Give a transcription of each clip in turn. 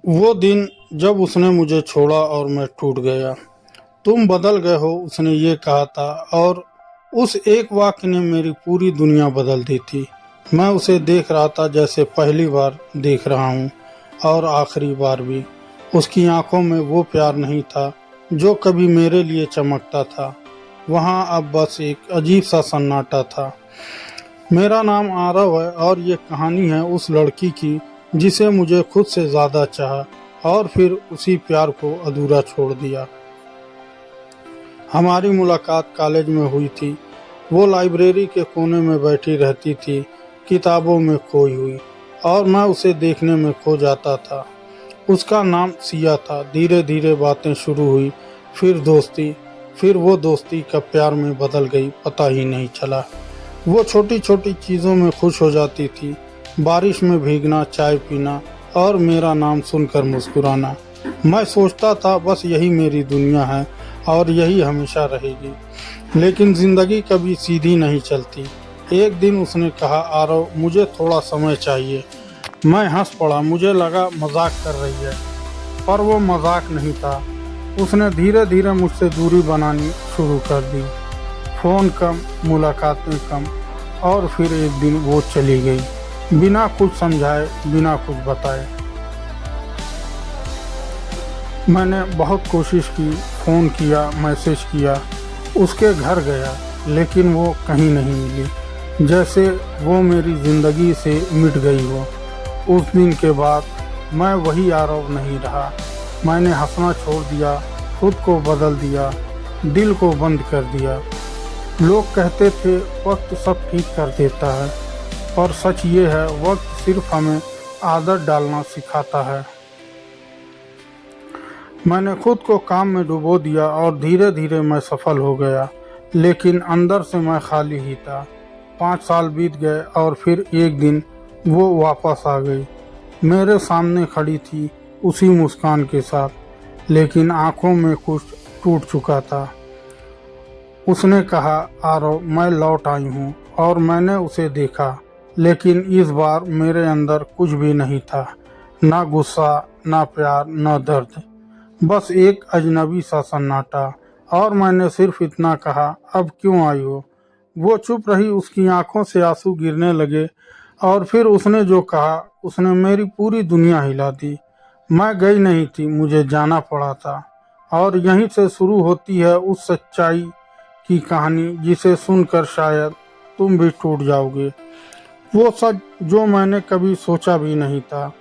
वो दिन जब उसने मुझे छोड़ा और मैं टूट गया। तुम बदल गए हो, उसने ये कहा था, और उस एक वाक्य ने मेरी पूरी दुनिया बदल दी थी। मैं उसे देख रहा था जैसे पहली बार देख रहा हूँ, और आखिरी बार भी। उसकी आंखों में वो प्यार नहीं था जो कभी मेरे लिए चमकता था। वहाँ अब बस एक अजीब सा सन्नाटा था। मेरा नाम आरव है और ये कहानी है उस लड़की की जिसे मुझे खुद से ज्यादा चाहा और फिर उसी प्यार को अधूरा छोड़ दिया। हमारी मुलाकात कॉलेज में हुई थी। वो लाइब्रेरी के कोने में बैठी रहती थी, किताबों में खोई हुई, और मैं उसे देखने में खो जाता था। उसका नाम सिया था। धीरे धीरे बातें शुरू हुई, फिर दोस्ती, फिर वो दोस्ती कब प्यार में बदल गई पता ही नहीं चला। वो छोटी छोटी चीज़ों में खुश हो जाती थी, बारिश में भीगना, चाय पीना और मेरा नाम सुनकर मुस्कुराना। मैं सोचता था बस यही मेरी दुनिया है और यही हमेशा रहेगी। लेकिन जिंदगी कभी सीधी नहीं चलती। एक दिन उसने कहा, आरव मुझे थोड़ा समय चाहिए। मैं हंस पड़ा, मुझे लगा मजाक कर रही है, पर वो मजाक नहीं था। उसने धीरे धीरे मुझसे दूरी बनानी शुरू कर दी। फ़ोन कम, मुलाकातें कम, और फिर एक दिन वो चली गई, बिना कुछ समझाए, बिना कुछ बताए। मैंने बहुत कोशिश की, फ़ोन किया, मैसेज किया, उसके घर गया, लेकिन वो कहीं नहीं मिली, जैसे वो मेरी ज़िंदगी से मिट गई हो। उस दिन के बाद मैं वही आरव नहीं रहा। मैंने हंसना छोड़ दिया, खुद को बदल दिया, दिल को बंद कर दिया। लोग कहते थे वक्त सब ठीक कर देता है, और सच ये है, वक्त सिर्फ हमें आदत डालना सिखाता है। मैंने खुद को काम में डुबो दिया और धीरे धीरे मैं सफल हो गया, लेकिन अंदर से मैं खाली ही था। 5 साल बीत गए और फिर एक दिन वो वापस आ गई। मेरे सामने खड़ी थी, उसी मुस्कान के साथ, लेकिन आंखों में कुछ टूट चुका था। उसने कहा, आरव मैं लौट आई हूँ, और मैंने उसे देखा, लेकिन इस बार मेरे अंदर कुछ भी नहीं था। ना गुस्सा, ना प्यार, ना दर्द, बस एक अजनबी सा सन्नाटा। और मैंने सिर्फ इतना कहा, अब क्यों आई हो? वो चुप रही, उसकी आंखों से आंसू गिरने लगे, और फिर उसने जो कहा उसने मेरी पूरी दुनिया हिला दी। मैं गई नहीं थी, मुझे जाना पड़ा था। और यहीं से शुरू होती है उस सच्चाई की कहानी जिसे सुनकर शायद तुम भी टूट जाओगे। वो सच जो मैंने कभी सोचा भी नहीं था।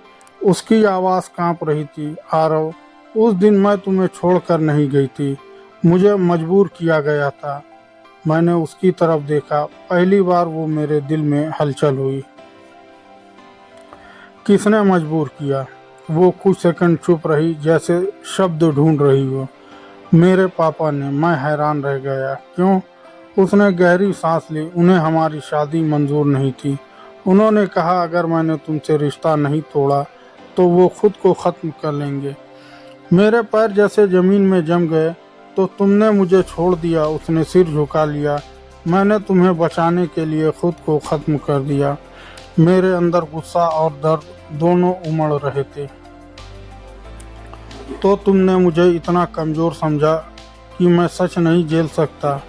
उसकी आवाज़ कांप रही थी, आरव उस दिन मैं तुम्हें छोड़कर नहीं गई थी, मुझे मजबूर किया गया था। मैंने उसकी तरफ देखा, पहली बार वो मेरे दिल में हलचल हुई। किसने मजबूर किया? वो कुछ सेकंड चुप रही, जैसे शब्द ढूंढ रही हो। मेरे पापा ने। मैं हैरान रह गया। क्यों? उसने गहरी सांस ली। उन्हें हमारी शादी मंजूर नहीं थी। उन्होंने कहा अगर मैंने तुमसे रिश्ता नहीं तोड़ा तो वो खुद को ख़त्म कर लेंगे। मेरे पैर जैसे ज़मीन में जम गए। तो तुमने मुझे छोड़ दिया, उसने सिर झुका लिया। मैंने तुम्हें बचाने के लिए खुद को ख़त्म कर दिया। मेरे अंदर गुस्सा और दर्द दोनों उमड़ रहे थे। तो तुमने मुझे इतना कमज़ोर समझा कि मैं सच नहीं झेल सकता।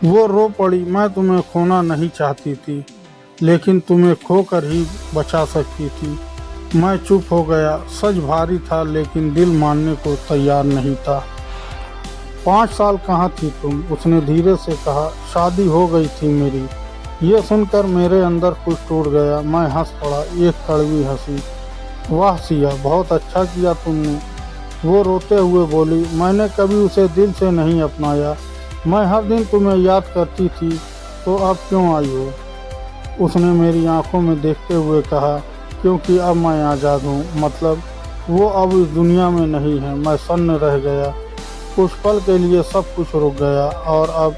वो रो पड़ी। मैं तुम्हें खोना नहीं चाहती थी, लेकिन तुम्हें खोकर ही बचा सकती थी। मैं चुप हो गया। सच भारी था, लेकिन दिल मानने को तैयार नहीं था। 5 साल कहाँ थी तुम? उसने धीरे से कहा, शादी हो गई थी मेरी। ये सुनकर मेरे अंदर कुछ टूट गया। मैं हंस पड़ा, एक कड़वी हंसी। वाह सिया, बहुत अच्छा किया तुमने। वो रोते हुए बोली, मैंने कभी उसे दिल से नहीं अपनाया। मैं हर दिन तुम्हें याद करती थी, तो अब क्यों आई हो? उसने मेरी आंखों में देखते हुए कहा, क्योंकि अब मैं आज़ाद हूँ। मतलब वो अब इस दुनिया में नहीं है। मैं सन्न रह गया। कुछ पल के लिए सब कुछ रुक गया, और अब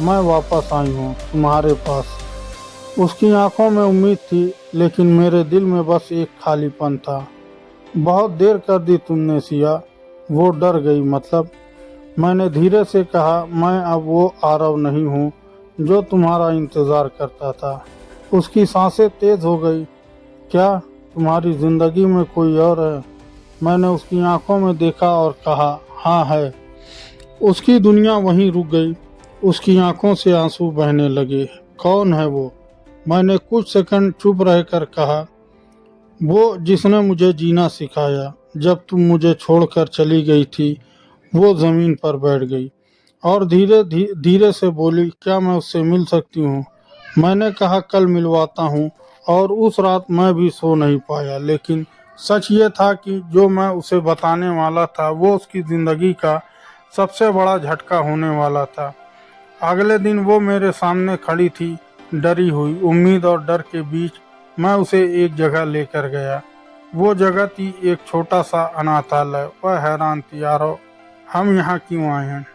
मैं वापस आई हूँ तुम्हारे पास। उसकी आंखों में उम्मीद थी, लेकिन मेरे दिल में बस एक खालीपन था। बहुत देर कर दी तुमने सिया। वो डर गई। मतलब? मैंने धीरे से कहा, मैं अब वो आरव नहीं हूँ जो तुम्हारा इंतज़ार करता था। उसकी सांसें तेज हो गई। क्या तुम्हारी ज़िंदगी में कोई और है? मैंने उसकी आंखों में देखा और कहा, हाँ है। उसकी दुनिया वहीं रुक गई। उसकी आंखों से आंसू बहने लगे। कौन है वो? मैंने कुछ सेकंड चुप रहकर कहा, वो जिसने मुझे जीना सिखाया। जब तुम मुझे छोड़कर चली गई थी, वो ज़मीन पर बैठ गई और धीरे से बोली, क्या मैं उससे मिल सकती हूँ? मैंने कहा, कल मिलवाता हूँ। और उस रात मैं भी सो नहीं पाया। लेकिन सच ये था कि जो मैं उसे बताने वाला था वो उसकी ज़िंदगी का सबसे बड़ा झटका होने वाला था। अगले दिन वो मेरे सामने खड़ी थी, डरी हुई। उम्मीद और डर के बीच मैं उसे एक जगह लेकर गया। वो जगह थी एक छोटा सा अनाथालय। वह हैरान थी, यारो हम यहाँ क्यों आए हैं?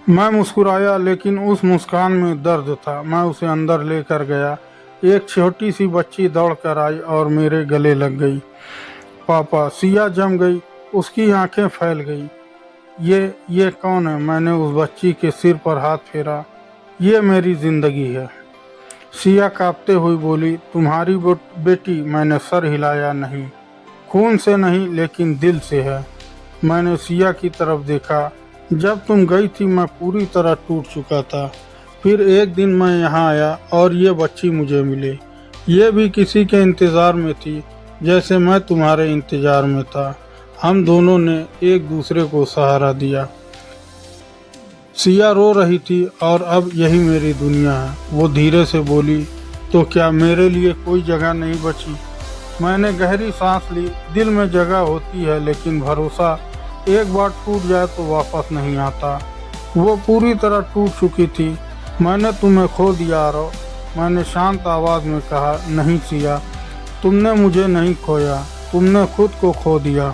मैं मुस्कुराया, लेकिन उस मुस्कान में दर्द था। मैं उसे अंदर लेकर गया। एक छोटी सी बच्ची दौड़कर आई और मेरे गले लग गई। पापा! सिया जम गई, उसकी आंखें फैल गई। ये कौन है? मैंने उस बच्ची के सिर पर हाथ फेरा। ये मेरी जिंदगी है। सिया कांपते हुई बोली, तुम्हारी बेटी? मैंने सर हिलाया। नहीं, खून से नहीं, लेकिन दिल से है। मैंने सिया की तरफ देखा। जब तुम गई थी मैं पूरी तरह टूट चुका था। फिर एक दिन मैं यहाँ आया और ये बच्ची मुझे मिली। ये भी किसी के इंतज़ार में थी, जैसे मैं तुम्हारे इंतज़ार में था। हम दोनों ने एक दूसरे को सहारा दिया। सिया रो रही थी और अब यही मेरी दुनिया है। वो धीरे से बोली, तो क्या मेरे लिए कोई जगह नहीं बची? मैंने गहरी सांस ली। दिल में जगह होती है, लेकिन भरोसा एक बार टूट जाए तो वापस नहीं आता। वो पूरी तरह टूट चुकी थी। मैंने तुम्हें खो दिया आरो। मैंने शांत आवाज़ में कहा, नहीं सिया, तुमने मुझे नहीं खोया, तुमने खुद को खो दिया।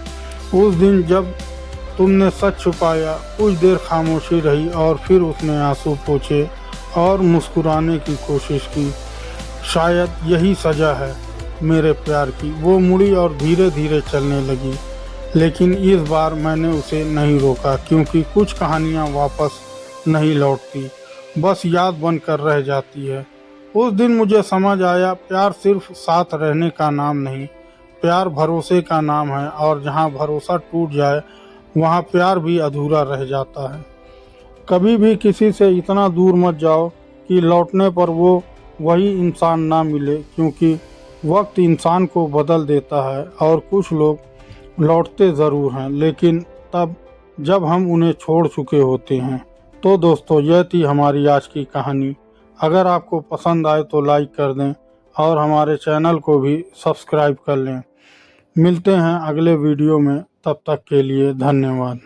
उस दिन जब तुमने सच छुपाया, कुछ देर खामोशी रही और फिर उसने आंसू पोंछे और मुस्कुराने की कोशिश की। शायद यही सज़ा है मेरे प्यार की। वो मुड़ी और धीरे धीरे चलने लगी। लेकिन इस बार मैंने उसे नहीं रोका, क्योंकि कुछ कहानियाँ वापस नहीं लौटती, बस याद बनकर रह जाती है। उस दिन मुझे समझ आया, प्यार सिर्फ साथ रहने का नाम नहीं, प्यार भरोसे का नाम है। और जहाँ भरोसा टूट जाए, वहाँ प्यार भी अधूरा रह जाता है। कभी भी किसी से इतना दूर मत जाओ कि लौटने पर वो वही इंसान ना मिले, क्योंकि वक्त इंसान को बदल देता है। और कुछ लोग लौटते ज़रूर हैं, लेकिन तब जब हम उन्हें छोड़ चुके होते हैं। तो दोस्तों, यह थी हमारी आज की कहानी। अगर आपको पसंद आए तो लाइक कर दें और हमारे चैनल को भी सब्सक्राइब कर लें। मिलते हैं अगले वीडियो में, तब तक के लिए धन्यवाद।